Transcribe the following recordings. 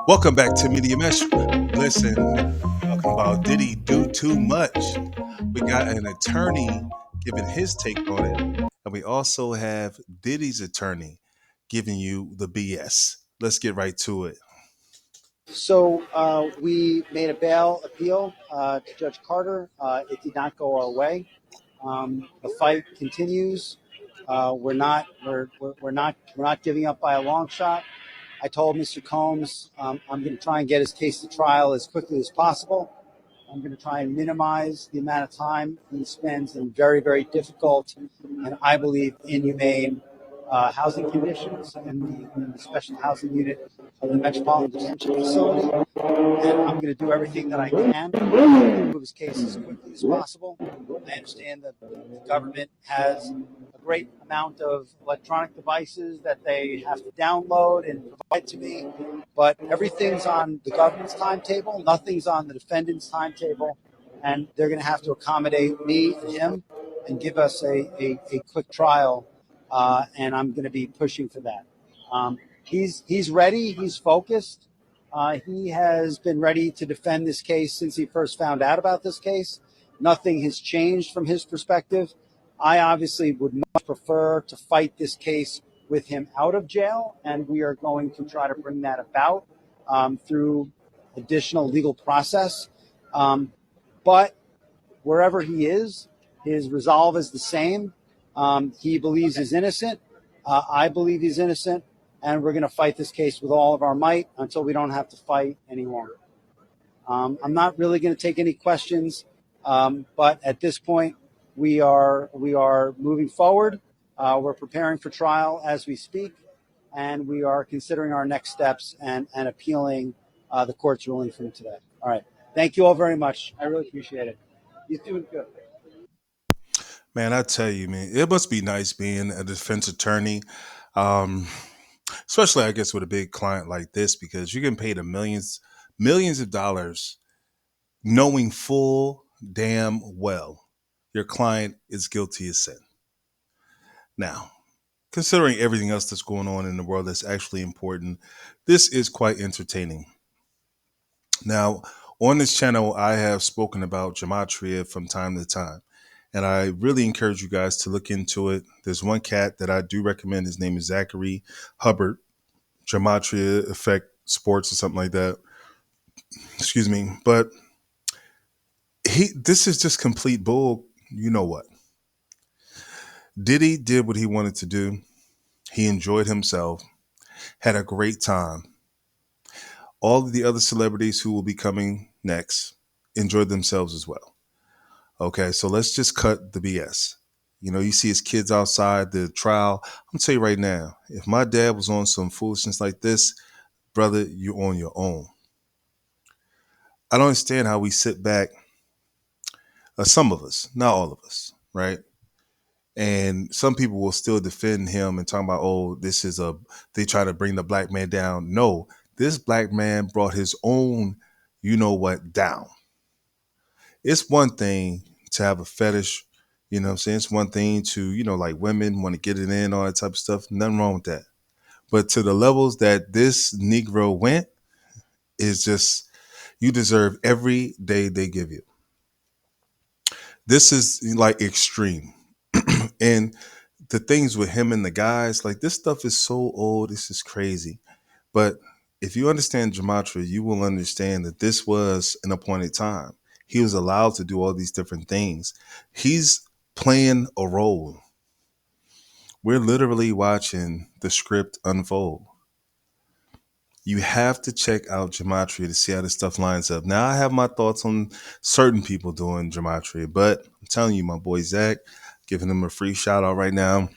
Welcome back to Media Mesh. Listen, talking about Diddy do too much. We got an attorney giving his take on it, and we also have Diddy's attorney giving you the BS. Let's get right to it. So we made a bail appeal to Judge Carter. It did not go our way. The fight continues. We're not giving up by a long shot. I told Mr. Combs I'm going to try and get his case to trial as quickly as possible. I'm going to try and minimize the amount of time he spends in very, very difficult and I believe inhumane housing conditions in the special housing unit of the Metropolitan Detention Facility. And I'm going to do everything that I can to move his case as quickly as possible. I understand that the government has a great amount of electronic devices that they have to download and provide to me, but everything's on the government's timetable, nothing's on the defendant's timetable, and they're going to have to accommodate me and him and give us a quick trial, and I'm going to be pushing for that. He's ready, he's focused. He has been ready to defend this case since he first found out about this case. Nothing has changed from his perspective. I obviously would much prefer to fight this case with him out of jail, and we are going to try to bring that about through additional legal process. But wherever he is, his resolve is the same. He believes he's innocent. I believe he's innocent. And we're going to fight this case with all of our might until we don't have to fight any longer. I'm not really going to take any questions, but at this point, we are moving forward. We're preparing for trial as we speak, and we are considering our next steps and appealing the court's ruling from today. All right. Thank you all very much. I really appreciate it. You're doing good. Man, I tell you, man, it must be nice being a defense attorney, um, especially I guess with a big client like this because you're getting paid millions of dollars, knowing full damn well your client is guilty as sin. Now, considering everything else that's going on in the world that's actually important, this is quite entertaining. Now, on this channel, I have spoken about gematria from time to time, and I really encourage you guys to look into it. There's one cat that I do recommend. His name is Zachary Hubbard, Gematria Effect Sports or something like that. Excuse me. But this is just complete bull. You know what? Diddy did what he wanted to do. He enjoyed himself, had a great time. All of the other celebrities who will be coming next enjoyed themselves as well. Okay, so let's just cut the BS. You know, you see his kids outside the trial. I'm gonna tell you right now, if my dad was on some foolishness like this, brother, you're on your own. I don't understand how we sit back, some of us, not all of us, right? And some people will still defend him and talk about, oh, they try to bring the black man down. No, this black man brought his own, you know what, down. It's one thing to have a fetish, you know what I'm saying? It's one thing to, like women want to get it in, all that type of stuff. Nothing wrong with that. But to the levels that this Negro went is just, you deserve every day they give you. This is like extreme. And the things with him and the guys, like this stuff is so old. This is crazy. But if you understand gematria, you will understand that this was an appointed time. He was allowed to do all these different things. He's playing a role. We're literally watching the script unfold. You have to check out gematria to see how this stuff lines up. Now, I have my thoughts on certain people doing gematria, but I'm telling you, my boy Zach, giving him a free shout out right now.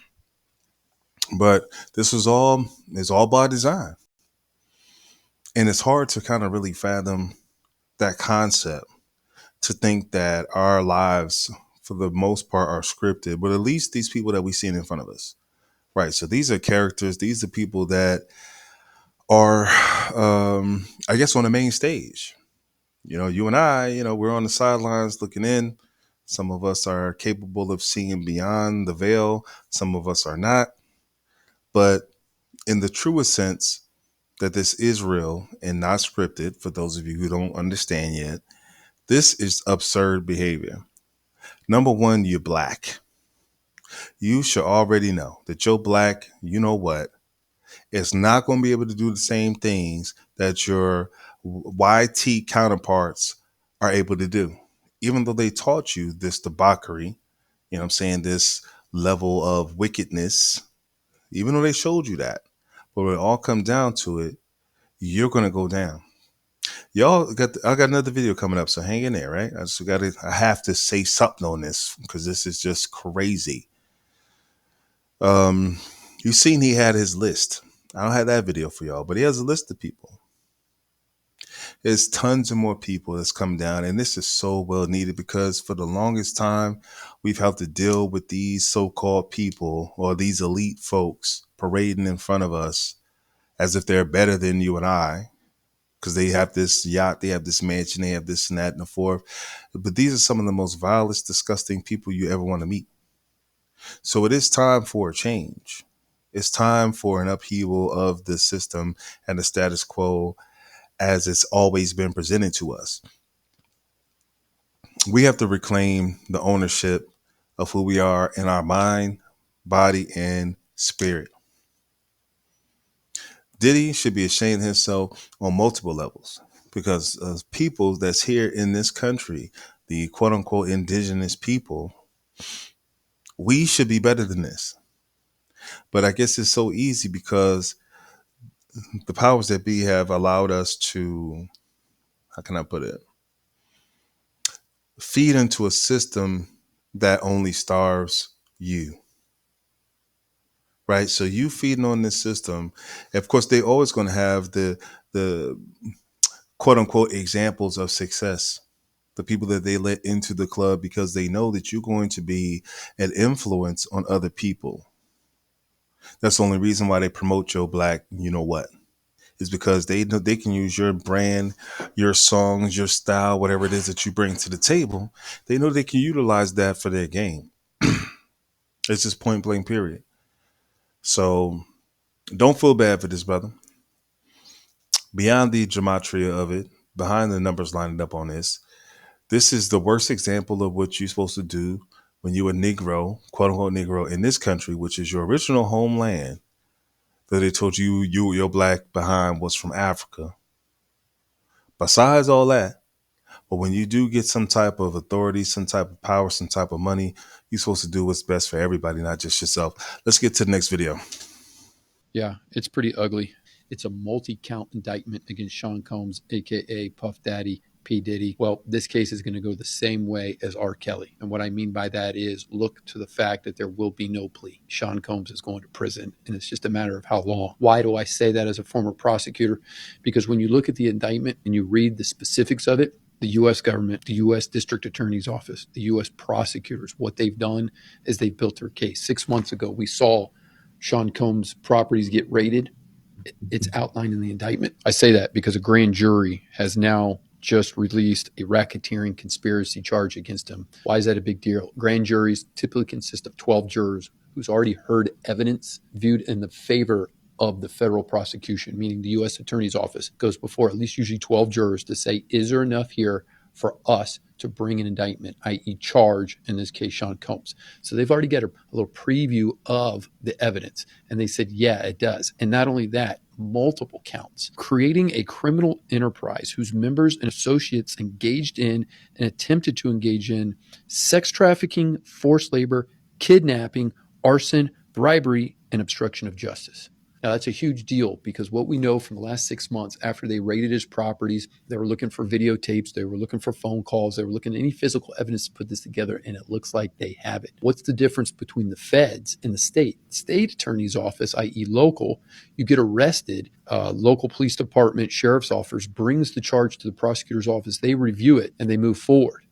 But this is all by design. And it's hard to kind of really fathom that concept, to think that our lives, for the most part, are scripted, but at least these people that we see in front of us. Right. So these are characters. These are people that are, I guess, on the main stage. You know, you and I, we're on the sidelines looking in. Some of us are capable of seeing beyond the veil. Some of us are not. But in the truest sense, that this is real and not scripted, for those of you who don't understand yet, this is absurd behavior. Number one, you're black. You should already know that you're black. You know what? It's not going to be able to do the same things that your YT counterparts are able to do. Even though they taught you this debauchery, you know what I'm saying, this level of wickedness, even though they showed you that. But when it all comes down to it, you're going to go down. I got another video coming up, so hang in there, right? I have to say something on this because this is just crazy. Um, you seen he had his list. I don't have that video for y'all, but he has a list of people. There's tons of more people that's come down, and this is so well needed because for the longest time, we've had to deal with these so-called people or these elite folks parading in front of us as if they're better than you and I, because they have this yacht, they have this mansion, they have this and that and the fourth. But these are some of the most vilest, disgusting people you ever want to meet. So it is time for a change. It's time for an upheaval of the system and the status quo as it's always been presented to us. We have to reclaim the ownership of who we are in our mind, body, and spirit. Diddy should be ashamed of himself on multiple levels because people that's here in this country, the quote unquote indigenous people, we should be better than this. But I guess it's so easy because the powers that be have allowed us to, how can I put it, feed into a system that only starves you. Right. So you feeding on this system. Of course, they always going to have the quote unquote examples of success, the people that they let into the club because they know that you're going to be an influence on other people. That's the only reason why they promote your black, you know what, is because they know they can use your brand, your songs, your style, whatever it is that you bring to the table. They know they can utilize that for their game. It's just point blank, period. So don't feel bad for this, brother. Beyond the gematria of it, behind the numbers lining up on this is the worst example of what you're supposed to do when you're a Negro, quote unquote Negro, in this country, which is your original homeland, that they told your black behind was from Africa. Besides all that, but when you do get some type of authority, some type of power, some type of money, you're supposed to do what's best for everybody, not just yourself. Let's get to the next video. Yeah, it's pretty ugly. It's a multi-count indictment against Sean Combs, aka Puff Daddy, P. Diddy. Well, this case is going to go the same way as R. Kelly. And what I mean by that is look to the fact that there will be no plea. Sean Combs is going to prison, and it's just a matter of how long. Why do I say that as a former prosecutor? Because when you look at the indictment and you read the specifics of it, the U.S. government, the U.S. District Attorney's Office, the U.S. prosecutors, what they've done is they've built their case. 6 months ago, we saw Sean Combs' properties get raided. It's outlined in the indictment. I say that because a grand jury has now just released a racketeering conspiracy charge against him. Why is that a big deal? Grand juries typically consist of 12 jurors who's already heard evidence viewed in the favor of the federal prosecution, meaning the U.S. Attorney's Office goes before at least usually 12 jurors to say, is there enough here for us to bring an indictment, i.e. charge, in this case, Sean Combs. So they've already got a little preview of the evidence. And they said, yeah, it does. And not only that, multiple counts, creating a criminal enterprise whose members and associates engaged in and attempted to engage in sex trafficking, forced labor, kidnapping, arson, bribery, and obstruction of justice. Now, that's a huge deal because what we know from the last 6 months after they raided his properties, they were looking for videotapes, they were looking for phone calls, they were looking at any physical evidence to put this together, and it looks like they have it. What's the difference between the feds and the state? State attorney's office, i.e. local, you get arrested, local police department, sheriff's office brings the charge to the prosecutor's office, they review it, and they move forward,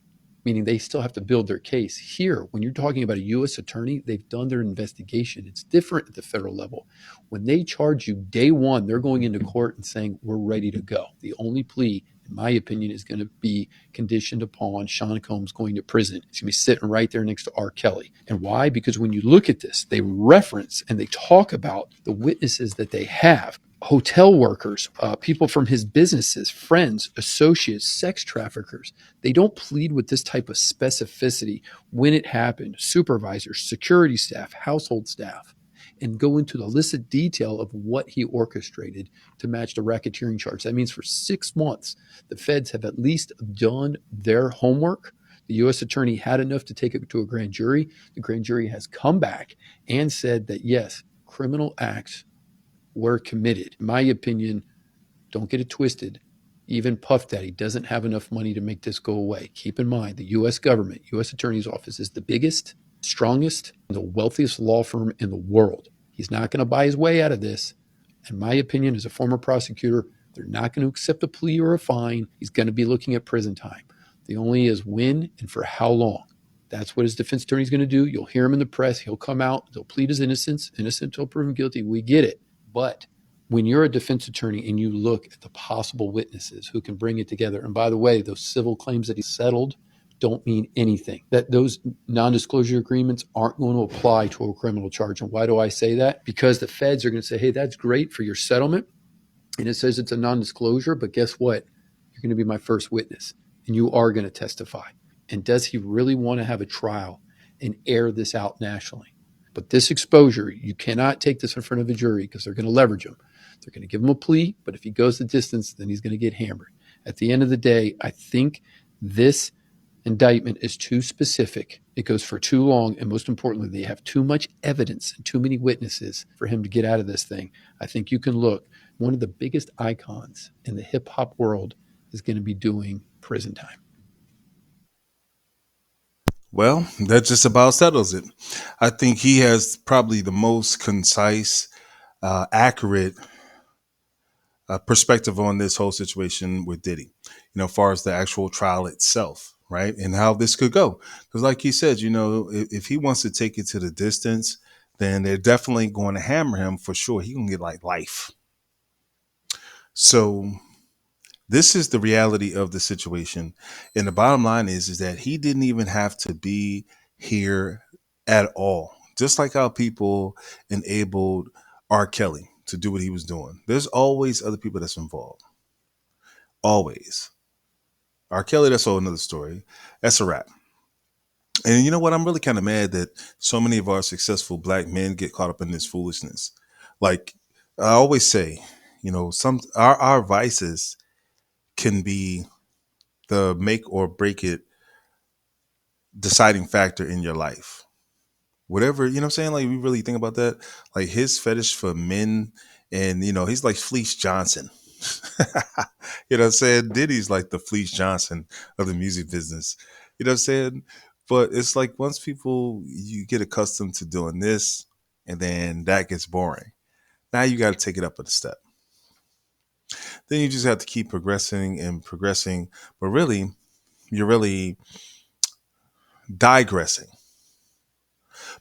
meaning they still have to build their case. Here, when you're talking about a U.S. attorney, they've done their investigation. It's different at the federal level. When they charge you day one, they're going into court and saying, we're ready to go. The only plea, in my opinion, is going to be conditioned upon Sean Combs going to prison. He's going to be sitting right there next to R. Kelly. And why? Because when you look at this, they reference and they talk about the witnesses that they have. hotel workers, people from his businesses, friends, associates, sex traffickers. They don't plead with this type of specificity when it happened. Supervisors, security staff, household staff, and go into the illicit detail of what he orchestrated to match the racketeering charge. That means for 6 months, the feds have at least done their homework. The U.S. attorney had enough to take it to a grand jury. The grand jury has come back and said that, yes, criminal acts were committed. In my opinion, don't get it twisted. Even Puff Daddy doesn't have enough money to make this go away. Keep in mind, the U.S. government, U.S. Attorney's Office is the biggest, strongest, the wealthiest law firm in the world. He's not going to buy his way out of this. In my opinion, as a former prosecutor, they're not going to accept a plea or a fine. He's going to be looking at prison time. The only is when and for how long. That's what his defense attorney is going to do. You'll hear him in the press. He'll come out. They'll plead his innocence, innocent until proven guilty. We get it. But when you're a defense attorney and you look at the possible witnesses who can bring it together, and by the way, those civil claims that he settled don't mean anything. That those non-disclosure agreements aren't going to apply to a criminal charge. And why do I say that? Because the feds are going to say, hey, that's great for your settlement. And it says it's a non-disclosure, but guess what? You're going to be my first witness and you are going to testify. And does he really want to have a trial and air this out nationally? But this exposure, you cannot take this in front of a jury because they're going to leverage him. They're going to give him a plea, but if he goes the distance, then he's going to get hammered. At the end of the day, I think this indictment is too specific. It goes for too long. And most importantly, they have too much evidence and too many witnesses for him to get out of this thing. I think you can look. One of the biggest icons in the hip hop world is going to be doing prison time. Well, that just about settles it. I think he has probably the most concise, accurate perspective on this whole situation with Diddy, as far as the actual trial itself, right? And how this could go. Because, like he said, if he wants to take it to the distance, then they're definitely going to hammer him for sure. He can get like life. So this is the reality of the situation. And the bottom line is that he didn't even have to be here at all. Just like how people enabled R. Kelly to do what he was doing. There's always other people that's involved. Always. R. Kelly, that's all another story. That's a wrap. And you know what? I'm really kind of mad that so many of our successful black men get caught up in this foolishness. Like I always say, some our vices can be the make or break it deciding factor in your life. Whatever, you know what I'm saying? Like we really think about that. Like his fetish for men and he's like Fleece Johnson. You know what I'm saying? Diddy's like the Fleece Johnson of the music business. You know what I'm saying? But it's like once people you get accustomed to doing this and then that gets boring. Now you got to take it up a step. Then you just have to keep progressing and progressing. But really, you're really digressing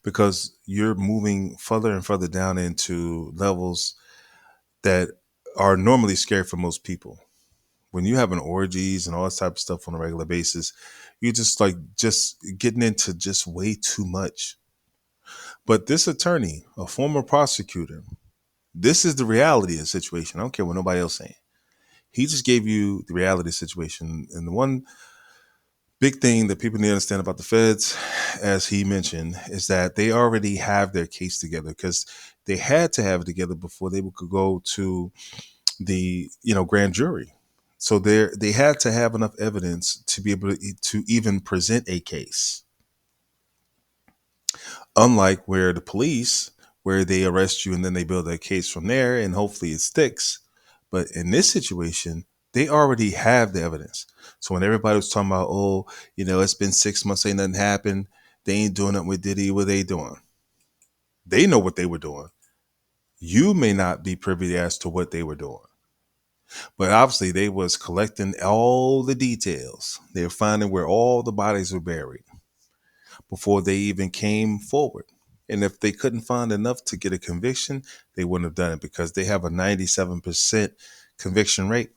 because you're moving further and further down into levels that are normally scary for most people. When you having orgies and all this type of stuff on a regular basis, you just getting into just way too much. But this attorney, a former prosecutor, this is the reality of the situation. I don't care what nobody else saying. He just gave you the reality situation. And the one big thing that people need to understand about the feds, as he mentioned, is that they already have their case together because they had to have it together before they could go to the grand jury. So they had to have enough evidence to be able to even present a case. Unlike where the police, where they arrest you and then they build a case from there and hopefully it sticks. But in this situation, they already have the evidence. So when everybody was talking about, oh, it's been 6 months, ain't nothing happened. They ain't doing nothing with Diddy. What they doing? They know what they were doing. You may not be privy as to what they were doing. But obviously they was collecting all the details. They were finding where all the bodies were buried before they even came forward. And if they couldn't find enough to get a conviction, they wouldn't have done it because they have a 97% conviction rate.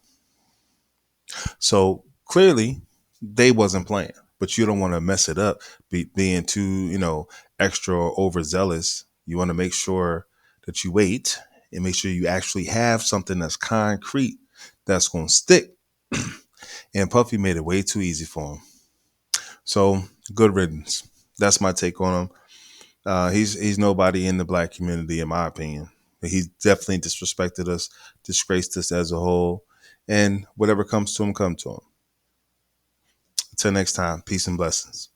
So clearly they wasn't playing, but you don't want to mess it up being too, extra or overzealous. You want to make sure that you wait and make sure you actually have something that's concrete that's going to stick. And Puffy made it way too easy for him. So good riddance. That's my take on him. He's nobody in the black community, in my opinion. He definitely disrespected us, disgraced us as a whole, and whatever comes to him, come to him. Until next time, peace and blessings.